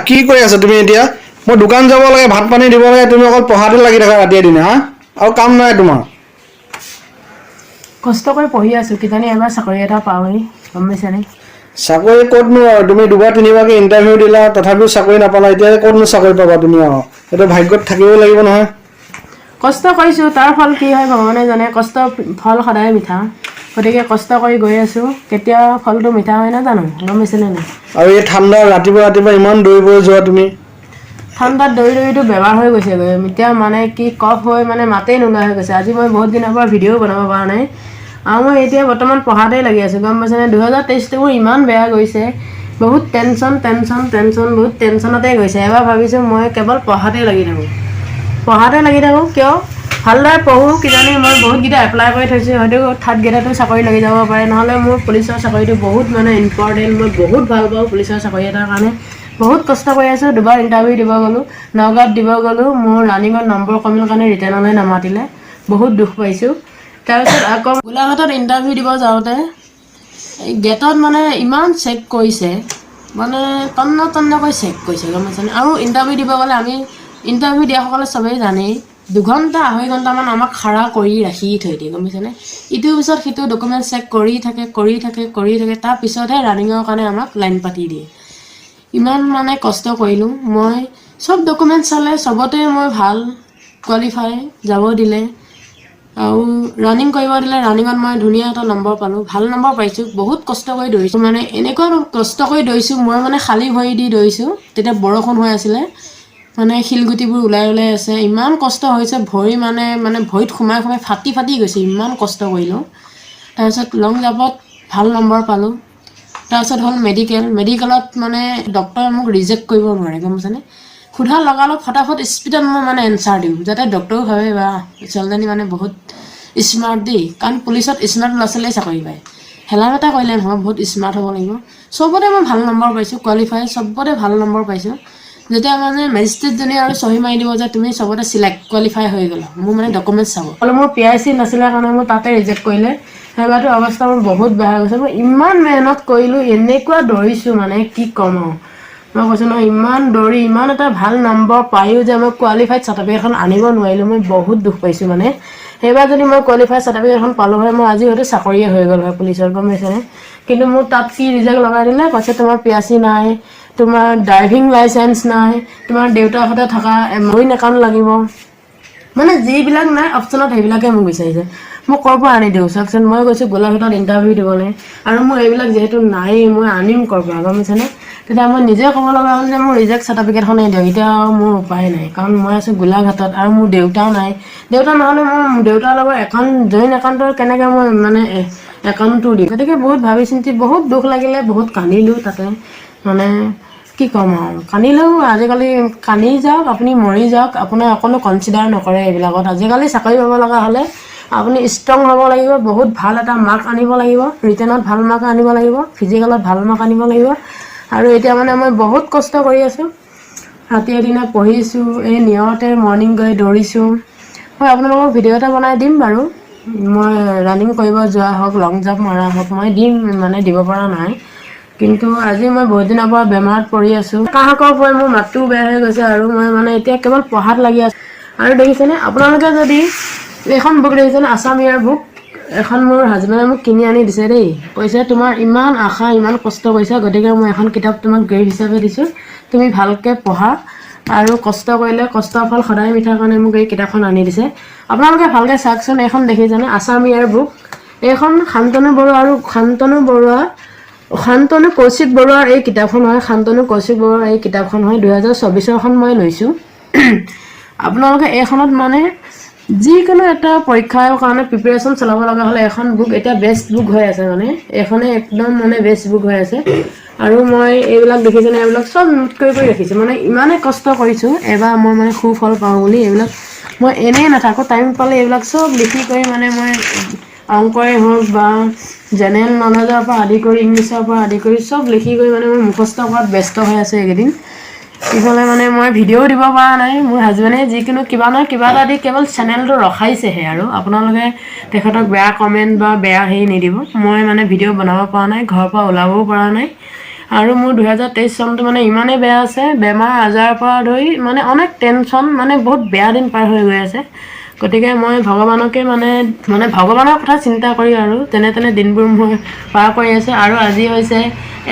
কি কৰি আছা তুমি এতিয়া? মই দোকান যাব লাগে, ভাত পানী দিব লাগে, তুমি অকল পঢ়াতে লাগি থাকা ৰাতিয়ে দিনে হা? আৰু কাম নাই তোমাৰ? কষ্ট কৰি পঢ়ি আছো, কিজানি এবাৰ চাকৰি এটা পাওঁহি, গম পাইছানে? চাকৰি ক'তনো আৰু তুমি দুবাৰ তিনিবাৰকৈ ইণ্টাৰভিউ দিলা তথাপিও চাকৰি নাপালা, এতিয়া ক'তনো চাকৰি পাবা তুমি আৰু? সেইটো ভাগ্যত থাকিবই লাগিব নহয়। কষ্ট কৰিছোঁ, তাৰ ফল কি হয় ভগৱানে জানে। কষ্ট ফল সদায় মিঠা, গতিকে কষ্ট কৰি গৈ আছোঁ, কেতিয়াও ফলটো মিঠা হয় নাজানো, গম পাইছেনে নাই? আৰু এই ঠাণ্ডা ৰাতিপুৱা ইমান দৌৰিবলৈ যোৱা তুমি? ঠাণ্ডাত দৌৰিটো বেমাৰ হৈ গৈছেগৈ এতিয়া, মানে কি কফ হৈ মানে মাতেই নোলোৱা হৈ গৈছে। আজি মই বহুত দিনৰ পৰা ভিডিঅ' বনাব পৰা নাই, আৰু মই এতিয়া বৰ্তমান পঢ়াতেই লাগি আছোঁ, গম পাইছেনে? 2023টো মোৰ ইমান বেয়া গৈছে, বহুত টেনশ্যন বহুত টেনশ্যনতেই গৈছে। এবাৰ ভাবিছোঁ মই কেৱল পঢ়াতেই লাগি থাকোঁ, কিয় ভালদৰে পঢ়োঁ, কিজানি মই বহুতকেইটা এপ্লাই কৰি থৈছোঁ, হয়তো থাৰ্ড গ্ৰেডতো চাকৰি লাগি যাব পাৰে, নহ'লে মোৰ পুলিচৰ চাকৰিটো বহুত মানে ইম্পৰ্টেণ্ট, মই বহুত ভাল পাওঁ পুলিচৰ চাকৰি এটাৰ কাৰণে। বহুত কষ্ট কৰি আছোঁ, দুবাৰ ইণ্টাৰভিউ দিব গ'লোঁ, নগাঁৱত দিব গ'লোঁ, মোৰ ৰানিঙত নম্বৰ কমিল কাৰণে ৰিটাৰ্ণলৈ নামাতিলে, বহুত দুখ পাইছোঁ। তাৰপিছত আকৌ গোলাঘাটত ইণ্টাৰভিউ দিব যাওঁতে গেটত মানে ইমান চেক কৰিছে, মানে তন্নকৈ চেক কৰিছে, গম পাইছেনে? আৰু ইণ্টাৰভিউ দিব গ'লে আমি ইণ্টাৰভিউ দিয়াসকলে চবেই জানেই, 2 ঘণ্টা 2.5 ঘণ্টামান আমাক খাৰা কৰি ৰাখি থৈ দিয়ে, গম পাইছেনে? ইটোৰ পিছত সিটো ডকুমেণ্ট চেক কৰি থাকে, তাৰ পিছতহে ৰানিঙৰ কাৰণে আমাক লাইন পাতি দিয়ে। ইমান মানে কষ্ট কৰিলোঁ মই, চব ডকুমেণ্ট চালে, চবতে মই ভাল কোৱালিফাই যাব দিলে, আৰু ৰানিং কৰিব দিলে, ৰানিঙত মই ধুনীয়া এটা নম্বৰ পালোঁ, ভাল নম্বৰ পাইছোঁ। বহুত কষ্ট কৰি দৌৰিছোঁ, মানে এনেকুৱা কষ্ট কৰি দৌৰিছোঁ, মই মানে খালী ভৰি দি দৌৰিছোঁ, তেতিয়া বৰষুণ হৈ আছিলে, মানে শিলগুটিবোৰ ওলাই আছে, ইমান কষ্ট হৈছে, ভৰি মানে ভৰিত সোমাই ফাটি গৈছে, ইমান কষ্ট কৰিলোঁ। তাৰপিছত লং জাম্পত ভাল নম্বৰ পালোঁ। তাৰপিছত হ'ল মেডিকেলত মানে ডক্টৰে মোক ৰিজেক্ট কৰিব নোৱাৰে, গম পাইছেনে? সোধা লগালগ ফটাফট স্পীডত মই মানে এনচাৰ দিওঁ, যাতে ডক্টৰেও ভাবে বা ছোৱালীজনী মানে বহুত স্মাৰ্ট দেই, কাৰণ পুলিচত স্মাৰ্ট ল'ৰা ছোৱালীয়ে চাকৰি পায়। হেলা এটা কৰিলে নহয়, বহুত স্মাৰ্ট হ'ব লাগিব। চবতে মই ভাল নম্বৰ পাইছোঁ, কোৱালিফাই চবতে ভাল নম্বৰ পাইছোঁ। যেতিয়া মানে মেজিষ্ট্ৰেটজনী আৰু চহী মাৰি দিব যে তুমি চবতে চিলেক্ট কোৱালিফাই হৈ গ'লা, মোৰ মানে ডকুমেণ্টছ চাব, মোৰ PIC নাছিলে কাৰণে মোৰ তাতে ৰিজেক্ট কৰিলে। সেইবাৰটো অৱস্থা মোৰ বহুত বেয়া হৈ গৈছে। মই ইমান মেহনত কৰিলোঁ, এনেকুৱা দৌৰিছোঁ, মানে কি ক'ম আৰু। মই কৈছোঁ নহয়, ইমান দৌৰি ইমান এটা ভাল নম্বৰ পায়ো যে মই কোৱালিফাইড চাৰ্টিফিকেটখন আনিব নোৱাৰিলোঁ, মই বহুত দুখ পাইছোঁ। মানে সেইবাৰ যদি মই কোৱালিফাইড চাৰ্টিফিকেটখন পালোঁ হয়, মই আজি হয়তো চাকৰিয়ে হৈ গ'ল হয় পুলিচৰ, গম পাইছেনে? কিন্তু মোৰ তাত কি ৰিজেক্ট লগাই দিলে, কৈছে তোমাৰ PIC নাই, তোমাৰ ড্ৰাইভিং লাইচেঞ্চ নাই, তোমাৰ দেউতাৰ সৈতে থকা এমপ্লয়িং একাউণ্ট লাগিব, মানে যিবিলাক নাই অপশ্যনত সেইবিলাকে মোক বিচাৰিছে। মোক ক'ৰ পৰা আনি দিওঁ চাওকচোন? মই গৈছোঁ গোলাঘাটত ইণ্টাৰভিউ দিবলৈ, আৰু মোৰ এইবিলাক যিহেতু নায়েই, মই আনিম ক'ৰ পৰা, গম পাইছেনে? তেতিয়া মই নিজে ক'ব লগা হ'ল যে মোৰ ৰিজেক্ট চাৰ্টিফিকেটখনেই দিয়ক। এতিয়া আৰু মোৰ উপায় নাই, কাৰণ মই আছোঁ গোলাঘাটত, আৰু মোৰ দেউতাও নাই। দেউতা নহ'লে মোৰ দেউতাৰ লগত জইণ্ট একাউণ্টৰ কেনেকৈ মই মানে একাউণ্টটো দিম? গতিকে বহুত ভাবি চিন্তি, বহুত দুখ লাগিলে, বহুত কান্দিলোঁ তাতে। মানে কি ক'ম আৰু, কান্দিলেও আজিকালি কান্দি যাওক, আপুনি মৰি যাওক, আপোনাৰ অকণো কনচিডাৰ নকৰে এইবিলাকত। আজিকালি চাকৰি পাব লগা হ'লে আপুনি ষ্ট্ৰং হ'ব লাগিব, বহুত ভাল এটা মাৰ্ক আনিব লাগিব, ৰিটেনত ভাল মাৰ্ক আনিব লাগিব, ফিজিকেলত ভাল মাৰ্ক আনিব লাগিব। আৰু এতিয়া মানে মই বহুত কষ্ট কৰি আছোঁ, ৰাতিয়ে দিনে পঢ়িছোঁ, এই নিয়ৰতে মৰ্ণিং গৈ দৌৰিছোঁ। মই আপোনালোকক ভিডিঅ' এটা বনাই দিম বাৰু, মই ৰানিং কৰিব যোৱা হওক, লং জাম্প মৰা হওক, মই দিম, মানে দিব পৰা নাই। কিন্তু আজি মই বহুত দিনৰ পৰা বেমাৰত পৰি আছোঁ, কাহ কফ হৈ মোৰ মাতটোও বেয়া হৈ গৈছে, আৰু মই মানে এতিয়া কেৱল পঢ়াত লাগি আছোঁ। আৰু দেখিছেনে আপোনালোকে, যদি এইখন বুক দেখিছেনে, আছাম ইয়াৰ বুক, এখন মোৰ হাজবেণ্ডে মোক কিনি আনি দিছে দেই, কৈছে তোমাৰ ইমান আশা, ইমান কষ্ট কৰিছা, গতিকে মই এখন কিতাপ তোমাক গিফ্ট হিচাপে দিছোঁ, তুমি ভালকৈ পঢ়া, আৰু কষ্ট কৰিলে কষ্টৰ ফল সদায় মিঠা কাৰণে মোক এই কিতাপখন আনি দিছে। আপোনালোকে ভালকৈ চাওকচোন, এইখন দেখিছেনে, আছাম ইয়াৰ বুক। এইখন শান্তনু কৌশিক বৰুৱাৰ এই কিতাপখন হয়, শান্তনু কৌশিক বৰুৱাৰ এই কিতাপখন হয়, 2024খন মই লৈছোঁ। আপোনালোকে এইখনত মানে যিকোনো এটা পৰীক্ষাৰ কাৰণে প্ৰিপেৰেশ্যন চলাব লগা হ'লে এখন বুক এতিয়া বেষ্ট বুক হৈ আছে, মানে এইখনে একদম মানে বেষ্ট বুক হৈ আছে। আৰু মই এইবিলাক দেখিছেনে, এইবিলাক চব নোট কৰি ৰাখিছোঁ, মানে ইমানেই কষ্ট কৰিছোঁ, এবাৰ মই মানে সুফল পাওঁ বুলি এইবিলাক মই এনেই নাথাকোঁ, টাইম পালে এইবিলাক চব লিখি কৰি, মানে মই অংকই হওক বা জেনেৰেল নলেজৰ পৰা আদি কৰি, ইংলিছৰ পৰা আদি কৰি চব লিখি কৰি মানে মই মুখস্থ কৰাত ব্যস্ত হৈ আছোঁ এইকেইদিন। ইফালে মানে মই ভিডিঅ'ও দিব পৰা নাই, মোৰ হাজবেণ্ডে যিকোনো কিবা নহয় কিবা এটা দি কেৱল চেনেলটো ৰখাইছেহে, আৰু আপোনালোকে তেখেতক বেয়া কমেণ্ট বা বেয়া হেৰি নিদিব, মই মানে ভিডিঅ' বনাব পৰা নাই, ঘৰৰ পৰা ওলাবও পৰা নাই, আৰু মোৰ 2023 চনটো মানে ইমানেই বেয়া আছে, বেমাৰ আজাৰৰ পৰা ধৰি মানে অনেক টেনশ্যন, মানে বহুত বেয়া দিন পাৰ হৈ গৈ আছে। গতিকে মই ভগৱানকে মানে ভগৱানৰ কথা চিন্তা কৰি আৰু তেনে দিনবোৰ মই পাৰ কৰি আছোঁ। আৰু আজি হৈছে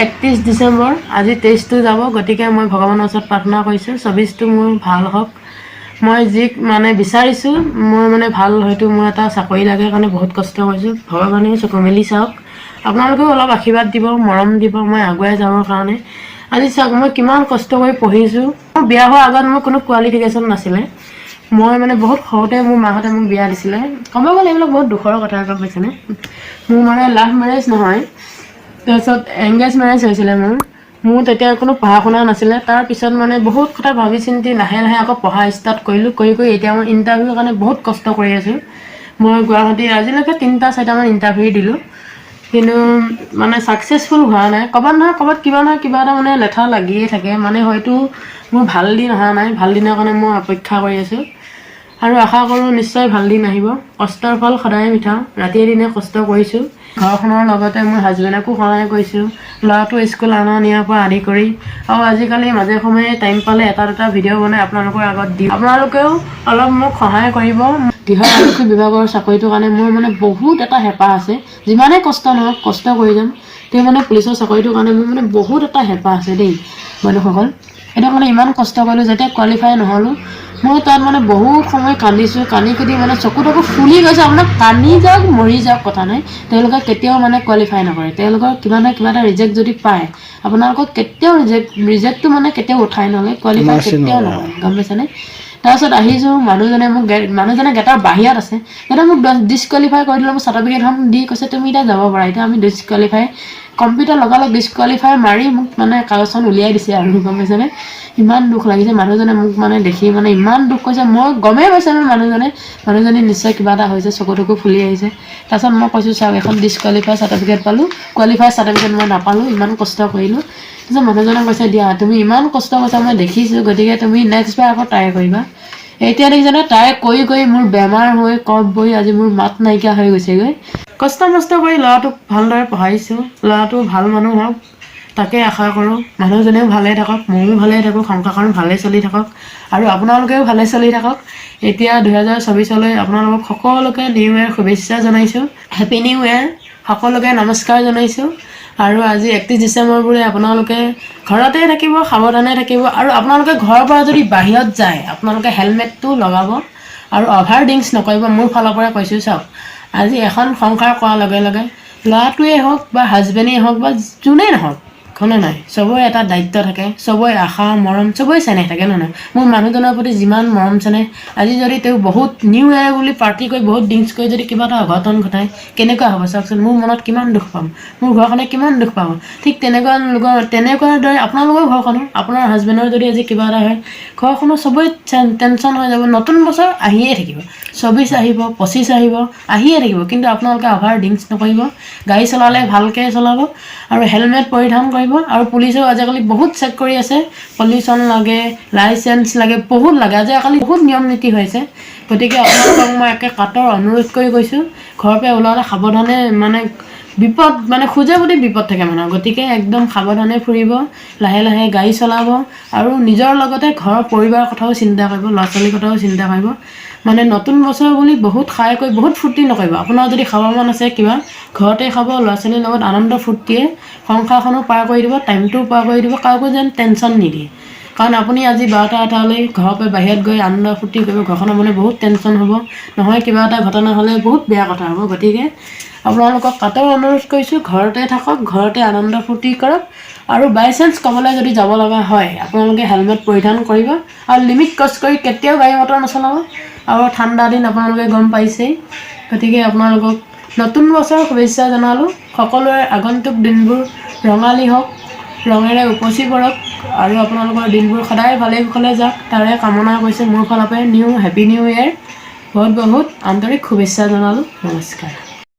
31 ডিচেম্বৰ, আজি 23টো যাব। গতিকে মই ভগৱানৰ ওচৰত প্ৰাৰ্থনা কৰিছোঁ 24টো মোৰ ভাল হওক। মই যি মানে বিচাৰিছোঁ, মই মানে ভাল, হয়তো মোৰ এটা চাকৰি লাগে কাৰণে বহুত কষ্ট কৰিছোঁ। ভগৱানেও চকু মেলি চাওক, আপোনালোকেও অলপ আশীৰ্বাদ দিব, মৰম দিব মই আগুৱাই যাবৰ কাৰণে। আজি চাওক মই কিমান কষ্ট কৰি পঢ়িছোঁ। মোৰ বিয়া হোৱাৰ আগত মোৰ কোনো কোৱালিফিকেশ্যন নাছিলে। মই মানে বহুত সৰুতে মোৰ মাহঁতে মোক বিয়া দিছিলে। ক'ব গ'লে এইবিলাক বহুত দুখৰ কথা, গম পাইছেনে? মোৰ মানে লাভ মেৰেজ নহয়, তাৰপিছত এংগেজ মেৰেজ হৈছিলে মোৰ তেতিয়া কোনো পঢ়া শুনা নাছিলে। তাৰপিছত মানে বহুত কথা ভাবি চিন্তি লাহে আকৌ পঢ়া ষ্টাৰ্ট কৰিলোঁ। কৰি এতিয়া মই ইণ্টাৰভিউৰ কাৰণে বহুত কষ্ট কৰি আছোঁ। মই গুৱাহাটী আজিলৈকে 3-4মান ইণ্টাৰভিউ দিলোঁ, কিন্তু মানে ছাকচেছফুল হোৱা নাই। ক'ৰবাত নহয় ক'ৰবাত কিবা নহয় কিবা এটা মানে লেঠা লাগিয়ে থাকে। মানে হয়তো মোৰ ভাল দিন অহা নাই, ভাল দিনৰ কাৰণে মই অপেক্ষা কৰি আছোঁ আৰু আশা কৰোঁ নিশ্চয় ভাল দিন আহিব। কষ্টৰ ফল সদায় মিঠা। ৰাতিয়ে দিনে কষ্ট কৰিছোঁ, ঘৰখনৰ লগতে মোৰ হাজবেণ্ডকো সহায় কৰিছোঁ, ল'ৰাটো স্কুল অনা নিয়াৰ পৰা আদি কৰি। আৰু আজিকালি মাজে সময়ে টাইম পালে এটা দুটা ভিডিঅ' বনাই আপোনালোকৰ আগত দিওঁ। আপোনালোকেও অলপ মোক সহায় কৰিব। গৃহ আৰক্ষী বিভাগৰ চাকৰিটোৰ কাৰণে মোৰ মানে বহুত এটা হেঁপাহ আছে। যিমানেই কষ্ট নহওক, কষ্ট কৰি যাম। তেওঁ মানে পুলিচৰ চাকৰিটোৰ কাৰণে মোৰ মানে বহুত এটা হেঁপাহ আছে দেই বন্ধুসকল। এতিয়া মানে ইমান কষ্ট কৰিলোঁ, যেতিয়া কোৱালিফাই নহ'লোঁ মই তাত মানে বহুত সময় কান্দিছোঁ। কান্দি মানে চকু ফুলি গৈছে। আপোনাক কান্দি যাওক মৰি যাওক কথা নাই, তেওঁলোকে কেতিয়াও মানে কোৱালিফাই নকৰে। তেওঁলোকৰ কিবা না কিবা এটা ৰিজেক্ট যদি পায়, আপোনালোকক কেতিয়াও ৰিজেক্টটো মানে কেতিয়াও উঠাই নলয়, কোৱালিফাই কেতিয়াও নকৰে, গম পাইছেনে? তাৰপিছত আহিছোঁ, মানুহজনে গেটৰ বাহিৰত আছে। এতিয়া মোক ডিছকুৱালিফাই কৰি দিলে। মোৰ চাৰ্টিফিকেটখন দি কৈছে তুমি এতিয়া যাব পাৰা। এতিয়া আমি ডিছকুৱালিফাই কম্পিউটাৰ লগালগ ডিছকুৱালিফাই মাৰি মোক মানে কাগজখন উলিয়াই দিছে আৰু, গম পাইছেনে? ইমান দুখ লাগিছে। মানুহজনে মোক মানে দেখি মানে ইমান দুখ কৰিছে। মই গমেই পাইছোঁ মানুহজনী নিশ্চয় কিবা এটা হৈছে, চকু ফুলি আহিছে। তাৰপিছত মই কৈছোঁ চাওক, এখন ডিছকুৱালিফাই চাৰ্টিফিকেট পালোঁ, কোৱালিফাই চাৰ্টিফিকেট মই নাপালোঁ, ইমান কষ্ট কৰিলোঁ। তাৰপিছত মানুহজনে কৈছে দিয়া তুমি ইমান কষ্ট কৰিছা মই দেখিছোঁ, গতিকে তুমি নেক্সটবাৰ আকৌ ট্ৰাই কৰিবা। এতিয়া দেখিছেনে, ট্ৰাই কৰি মোৰ বেমাৰ হৈ কফ বহি আজি মোৰ মাত নাইকিয়া হৈ গৈছেগৈ। কষ্ট কৰি ল'ৰাটোক ভালদৰে পঢ়াইছোঁ। ল'ৰাটো ভাল মানুহ হওক তাকে আশা কৰোঁ। মানুহজনেও ভালে থাকক, ময়ো ভালে থাকোঁ, সংসাৰখন ভালে চলি থাকক আৰু আপোনালোকেও ভালে চলি থাকক। এতিয়া 2024লৈ আপোনালোকক সকলোকে নিউ ইয়েৰ শুভেচ্ছা জনাইছোঁ। Happy new year. সকলোকে নমস্কাৰ জনাইছোঁ। আৰু আজি 31 ডিচেম্বৰ বুলি আপোনালোকে ঘৰতে থাকিব, সাৱধানে থাকিব। আৰু আপোনালোকে ঘৰৰ পৰা যদি বাহিৰত যায়, আপোনালোকে হেলমেটটো লগাব আৰু অভাৰ ড্ৰিংকছ নকৰিব। মোৰ ফালৰ পৰা কৈছোঁ চাওক, আজি এখন সংসাৰ কৰাৰ লগে লগে ল'ৰাটোৱেই হওক বা হাজবেণ্ডেই হওক বা যোনেই নহওক, হয়নে নাই, চবৰে এটা দায়িত্ব থাকে, চবৰে আশা মৰম, চবৰে চেনেহ থাকে, নহয় নহয়। মোৰ মানুহজনৰ প্ৰতি যিমান মৰম চেনেহ, আজি যদি তেওঁ বহুত নিউ ইয়েৰ বুলি পাৰ্টি কৰি বহুত ড্ৰিংকছ কৰি যদি কিবা এটা অঘটন ঘটায়, কেনেকুৱা হ'ব চাওকচোন। মোৰ মনত কিমান দুখ পাম, মোৰ ঘৰখনে কিমান দুখ পাব। ঠিক তেনেকুৱা দৰে আপোনালোকৰ ঘৰখনো, আপোনাৰ হাজবেণ্ডৰ যদি আজি কিবা এটা হয়, ঘৰখনৰ চবৰে টেনশ্যন হৈ যাব। নতুন বছৰ আহিয়ে থাকিব, 24 আহিব, 25 আহিব, আহিয়ে থাকিব। কিন্তু আপোনালোকে অভাৰ ড্ৰিংকছ নকৰিব, গাড়ী চলালে ভালকৈ চলাব আৰু হেলমেট পৰিধান কৰিব। আৰু পুলিচেও আজিকালি বহুত চেক কৰি আছে, পলিউশ্যন লাগে, লাইচেঞ্চ লাগে, বহুত লাগে। আজিকালি বহুত নিয়ম নীতি হৈছে। গতিকে আপোনালোকক মই একে কাটৰ অনুৰোধ কৰি কৈছোঁ, ঘৰৰ পৰা ওলালে সাৱধানে, মানে বিপদ মানে খোজে প্ৰতি বিপদ থাকে মানুহৰ। গতিকে একদম সাৱধানে ফুৰিব, লাহে লাহে গাড়ী চলাব আৰু নিজৰ লগতে ঘৰৰ পৰিবাৰৰ কথাও চিন্তা কৰিব, ল'ৰা ছোৱালীৰ কথাও চিন্তা কৰিব। মানে নতুন বছৰ বুলি বহুত খাই কৰি বহুত ফূৰ্তি নকৰিব। আপোনাৰ যদি খাব মন আছে কিবা, ঘৰতে খাব, ল'ৰা ছোৱালীৰ লগত আনন্দ ফূৰ্তিয়ে সংসাৰখনো পাৰ কৰি দিব, টাইমটোও পাৰ কৰি দিব, কাকো যেন টেনশ্যন নিদিয়ে। কাৰণ আপুনি আজি 12টা এটালৈ ঘৰৰ পৰা বাহিৰত গৈ আনন্দ ফূৰ্তি কৰিব, ঘৰখনৰ মানে বহুত টেনশ্যন হ'ব, নহয় কিবা এটা ঘটনা হ'লে বহুত বেয়া কথা হ'ব। গতিকে আপোনালোকক কাটৰ অনুৰোধ কৰিছোঁ, ঘৰতে থাকক, ঘৰতে আনন্দ ফূৰ্তি কৰক। আৰু বাই চান্স ক'বলৈ যদি যাব লগা হয়, আপোনালোকে হেলমেট পৰিধান কৰিব আৰু লিমিট ক্ৰছ কৰি কেতিয়াও গাড়ী মটৰ নচলাব। আৰু ঠাণ্ডা দিন আপোনালোকে গম পাইছেই। গতিকে আপোনালোকক নতুন বছৰৰ শুভেচ্ছা জনালোঁ। সকলোৰে আগন্তুক দিনবোৰ ৰঙালী হওক, ৰঙেৰে উপচি পৰক আৰু আপোনালোকৰ দিনবোৰ সদায় ভালে কুশলে যাওক, তাৰে কামনা কৰিছোঁ মোৰ ফালৰ পৰা। Happy new year. বহুত আন্তৰিক শুভেচ্ছা জনালোঁ। নমস্কাৰ।